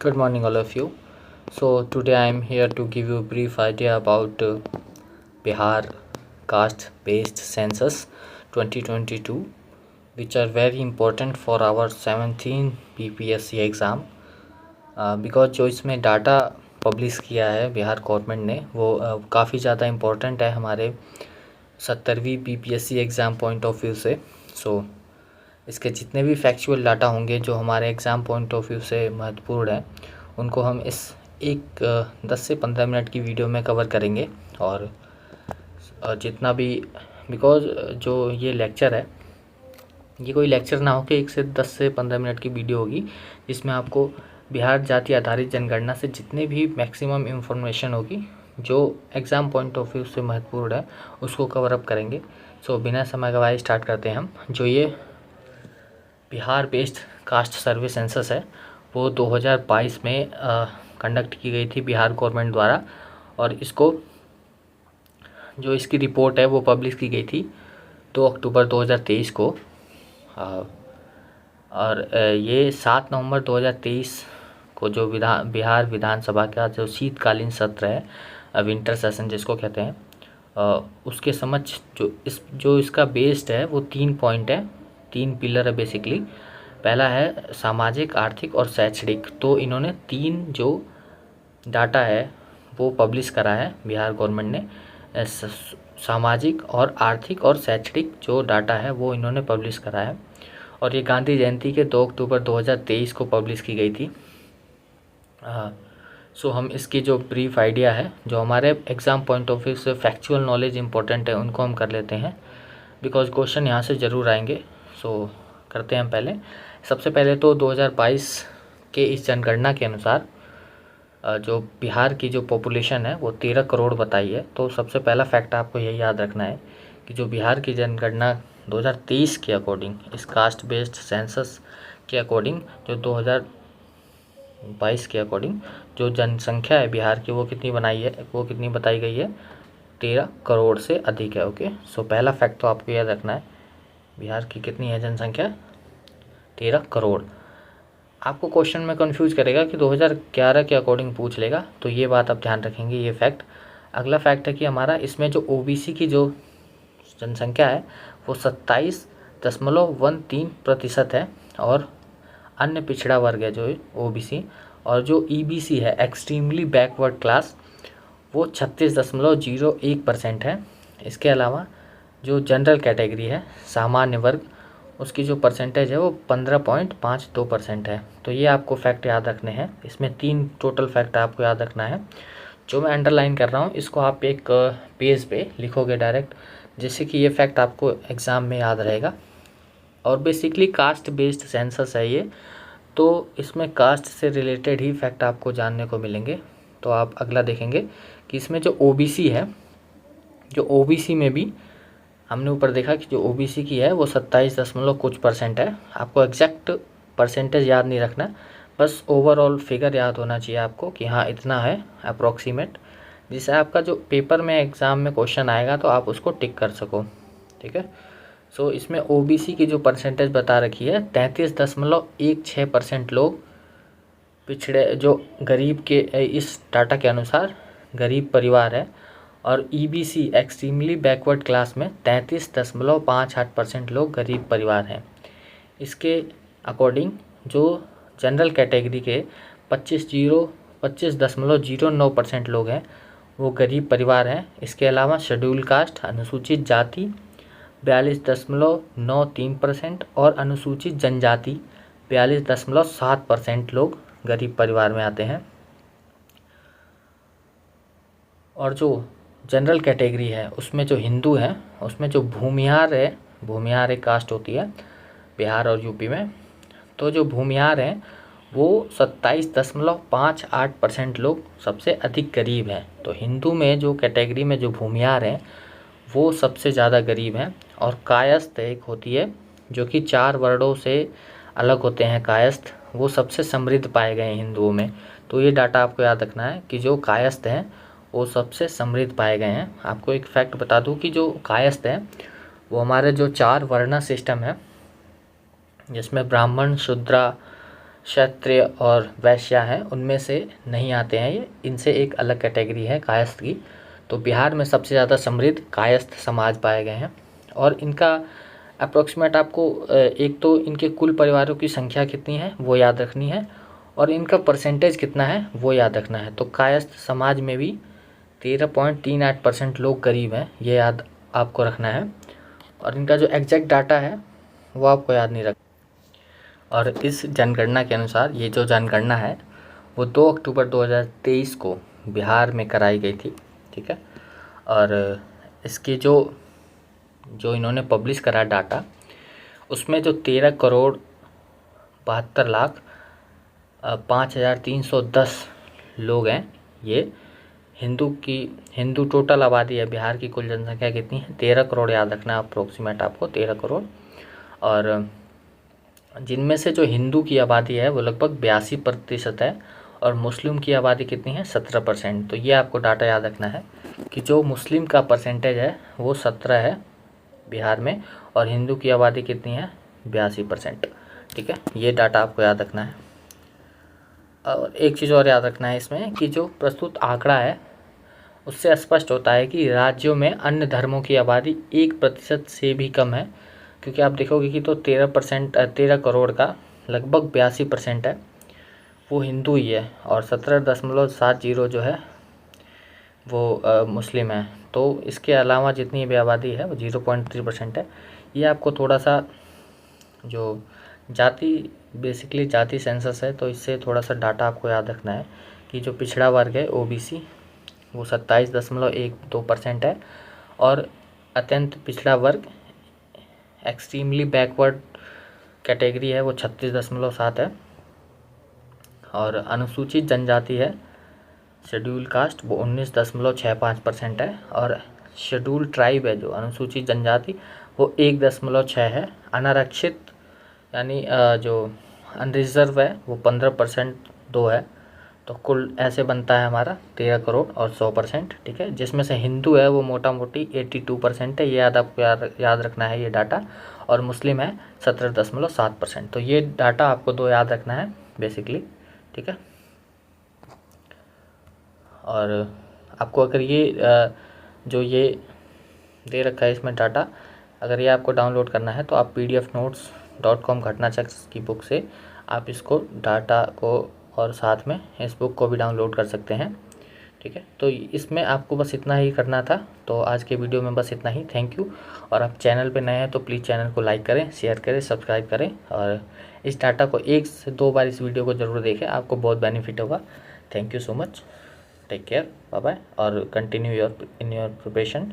Good morning, all of you. So, today I am here to give you a brief idea about Bihar caste based census 2022, which are very important for our 17 BPSC exam because जो इसमें data publish किया है Bihar government ने वो काफ़ी ज़्यादा important है हमारे 70वीं BPSC exam point of view से। सो इसके जितने भी फैक्चुअल डाटा होंगे जो हमारे एग्ज़ाम पॉइंट ऑफ व्यू से महत्वपूर्ण है उनको हम इस एक 10 से 15 मिनट की वीडियो में कवर करेंगे। और जितना भी बिकॉज जो ये लेक्चर है ये कोई लेक्चर ना हो कि 1 से 10 से 15 मिनट की वीडियो होगी जिसमें आपको बिहार जाति आधारित जनगणना से जितने भी मैक्सिमम इन्फॉर्मेशन होगी जो एग्ज़ाम पॉइंट ऑफ व्यू से महत्वपूर्ण है उसको कवर अप करेंगे। सो बिना समय गवाए स्टार्ट करते हैं हम। जो ये बिहार बेस्ड कास्ट सर्वे सेंसस है वो 2022 में कंडक्ट की गई थी बिहार गवर्नमेंट द्वारा, और इसको जो इसकी रिपोर्ट है वो पब्लिश की गई थी 2 अक्टूबर 2023 को। और ये 7 नवंबर 2023 को जो बिहार विधानसभा का जो शीतकालीन सत्र है, विंटर सेशन जिसको कहते हैं, उसके समक्ष जो इसका बेस्ड है वो 3 पॉइंट है, 3 पिलर है बेसिकली। पहला है सामाजिक, आर्थिक और शैक्षणिक। तो इन्होंने 3 जो डाटा है वो पब्लिश करा है बिहार गवर्नमेंट ने। सामाजिक और आर्थिक और शैक्षणिक जो डाटा है वो इन्होंने पब्लिश करा है, और ये गांधी जयंती के 2 अक्टूबर 2023 को पब्लिश की गई थी। सो हम इसकी जो ब्रीफ आइडिया है जो हमारे एग्ज़ाम पॉइंट ऑफ व्यू से फैक्चुअल नॉलेज इंपॉर्टेंट है उनको हम कर लेते हैं बिकॉज क्वेश्चन यहाँ से ज़रूर आएंगे। सो करते हैं हम पहले। सबसे पहले तो 2022 के इस जनगणना के अनुसार जो बिहार की जो पॉपुलेशन है वो 13 करोड़ बताई है। तो सबसे पहला फैक्ट आपको यही याद रखना है कि जो बिहार की जनगणना 2023 के अकॉर्डिंग, इस कास्ट बेस्ड सेंसस के अकॉर्डिंग, जो 2022 के अकॉर्डिंग जो जनसंख्या है बिहार की वो कितनी बताई गई है, 13 करोड़ से अधिक है। ओके, सो पहला फैक्ट तो आपको याद रखना है, बिहार की कितनी है जनसंख्या, 13 करोड़। आपको क्वेश्चन में कंफ्यूज करेगा कि 2011 के अकॉर्डिंग पूछ लेगा, तो ये बात आप ध्यान रखेंगे, ये फैक्ट। अगला फैक्ट है कि हमारा इसमें जो ओबीसी की जो जनसंख्या है वो 27.13% है, और अन्य पिछड़ा वर्ग है जो ओबीसी, और जो ईबीसी है एक्सट्रीमली बैकवर्ड क्लास वो 36.01% है। इसके अलावा जो जनरल कैटेगरी है, सामान्य वर्ग, उसकी जो परसेंटेज है वो 15.52% है। तो ये आपको फैक्ट याद रखने हैं। इसमें 3 टोटल फैक्ट आपको याद रखना है। जो मैं अंडरलाइन कर रहा हूँ इसको आप एक पेज पे लिखोगे डायरेक्ट, जिससे कि ये फैक्ट आपको एग्ज़ाम में याद रहेगा। और बेसिकली कास्ट बेस्ड सेंसस है ये, तो इसमें कास्ट से रिलेटेड ही फैक्ट आपको जानने को मिलेंगे। तो आप अगला देखेंगे कि इसमें जो ओबीसी है, जो ओबीसी में भी हमने ऊपर देखा कि जो ओबीसी की है वो 27% है। आपको एग्जैक्ट परसेंटेज याद नहीं रखना, बस ओवरऑल फिगर याद होना चाहिए आपको कि हाँ इतना है अप्रॉक्सीमेट, जिससे आपका जो पेपर में एग्ज़ाम में क्वेश्चन आएगा तो आप उसको टिक कर सको। ठीक है, सो इसमें ओबीसी की जो परसेंटेज बता रखी है 33.16% लोग पिछड़े, जो गरीब के, इस डाटा के अनुसार गरीब परिवार है, और ईबीसी एक्सट्रीमली बैकवर्ड क्लास में 33.58% लोग गरीब परिवार हैं। इसके अकॉर्डिंग जो जनरल कैटेगरी के 25.09% लोग हैं वो गरीब परिवार हैं। इसके अलावा शेड्यूल कास्ट, अनुसूचित जाति 42.93% और अनुसूचित जनजाति 42.7% लोग गरीब परिवार में आते हैं। और जो जनरल कैटेगरी है उसमें जो हिंदू हैं उसमें जो भूमिहार है, भूमिहार एक कास्ट होती है बिहार और यूपी में, तो जो भूमिहार हैं वो 27.58% लोग सबसे अधिक गरीब हैं। तो हिंदू में जो कैटेगरी में जो भूमिहार हैं वो सबसे ज़्यादा गरीब हैं। और कायस्थ एक होती है जो कि 4 वर्णों से अलग होते हैं, कायस्थ, वो सबसे समृद्ध पाए गए हैं हिंदुओं में। तो ये डाटा आपको याद रखना है कि जो कायस्थ हैं वो सबसे समृद्ध पाए गए हैं। आपको एक फैक्ट बता दूं कि जो कायस्थ है वो हमारे जो 4 वर्ण सिस्टम है जिसमें ब्राह्मण, शूद्र, क्षत्रिय और वैश्य हैं उनमें से नहीं आते हैं ये, इनसे एक अलग कैटेगरी है कायस्थ की। तो बिहार में सबसे ज़्यादा समृद्ध कायस्थ समाज पाए गए हैं। और इनका अप्रोक्सीमेट आपको एक तो इनके कुल परिवारों की संख्या कितनी है वो याद रखनी है, और इनका परसेंटेज कितना है वो याद रखना है। तो कायस्थ समाज में भी 13.38% लोग गरीब हैं, ये याद आपको रखना है। और इनका जो एग्जैक्ट डाटा है वो आपको याद नहीं रखना। और इस जनगणना के अनुसार ये जो जनगणना है वो 2 अक्टूबर 2023 को बिहार में कराई गई थी, ठीक है। और इसकी जो इन्होंने पब्लिश करा डाटा, उसमें जो 13,72,05,310 लोग हैं, ये हिंदू टोटल आबादी है। बिहार की कुल जनसंख्या कितनी है? 13 करोड़, याद रखना है अप्रोक्सीमेट आपको 13 करोड़। और जिनमें से जो हिंदू की आबादी है वो लगभग 82% है, और मुस्लिम की आबादी कितनी है? 17%। तो ये आपको डाटा याद रखना है कि जो मुस्लिम का परसेंटेज है वो 17 है बिहार में, और हिंदू की आबादी कितनी है? 82%, ठीक है। ये डाटा आपको याद रखना है। और एक चीज़ और याद रखना है इसमें कि जो प्रस्तुत आंकड़ा है उससे स्पष्ट होता है कि राज्यों में अन्य धर्मों की आबादी 1% से भी कम है, क्योंकि आप देखोगे कि तो 13 करोड़ का लगभग 82% है वो हिंदू ही है, और 17.70 जो है वो मुस्लिम है। तो इसके अलावा जितनी भी आबादी है वो 0.3% है। ये आपको थोड़ा सा जो बेसिकली जाति सेंसस है, तो इससे थोड़ा सा डाटा आपको याद रखना है कि जो पिछड़ा वर्ग है OBC वो 27.12% है, और अत्यंत पिछड़ा वर्ग एक्सट्रीमली बैकवर्ड कैटेगरी है वो 36.7 है, और अनुसूचित जनजाति है शेड्यूल कास्ट वो 19.65% है, और शेड्यूल ट्राइब है जो अनुसूचित जनजाति वो 1.6 है। अनारक्षित यानी जो अनरिजर्व है वो 15% 2 है। तो कुल ऐसे बनता है हमारा 13 करोड़ और 100%, ठीक है। जिसमें से हिंदू है वो मोटा मोटी 82% है, ये आपको याद रखना है ये डाटा। और मुस्लिम है 17.7%। तो ये डाटा आपको 2 याद रखना है बेसिकली, ठीक है। और आपको अगर ये जो ये दे रखा है इसमें डाटा, अगर ये आपको डाउनलोड करना है तो आप pdfnotes.com घटनाचक्र की बुक से आप इसको डाटा को और साथ में इस बुक को भी डाउनलोड कर सकते हैं, ठीक है। तो इसमें आपको बस इतना ही करना था। तो आज के वीडियो में बस इतना ही। Thank you. और आप चैनल पे नए हैं तो प्लीज़ चैनल को लाइक करें, शेयर करें, सब्सक्राइब करें, और इस डाटा को 1 से 2 बार इस वीडियो को ज़रूर देखें, आपको बहुत बेनिफिट होगा। Thank you so much, take care, bye bye, और कंटिन्यू इन योर प्रिपरेशन।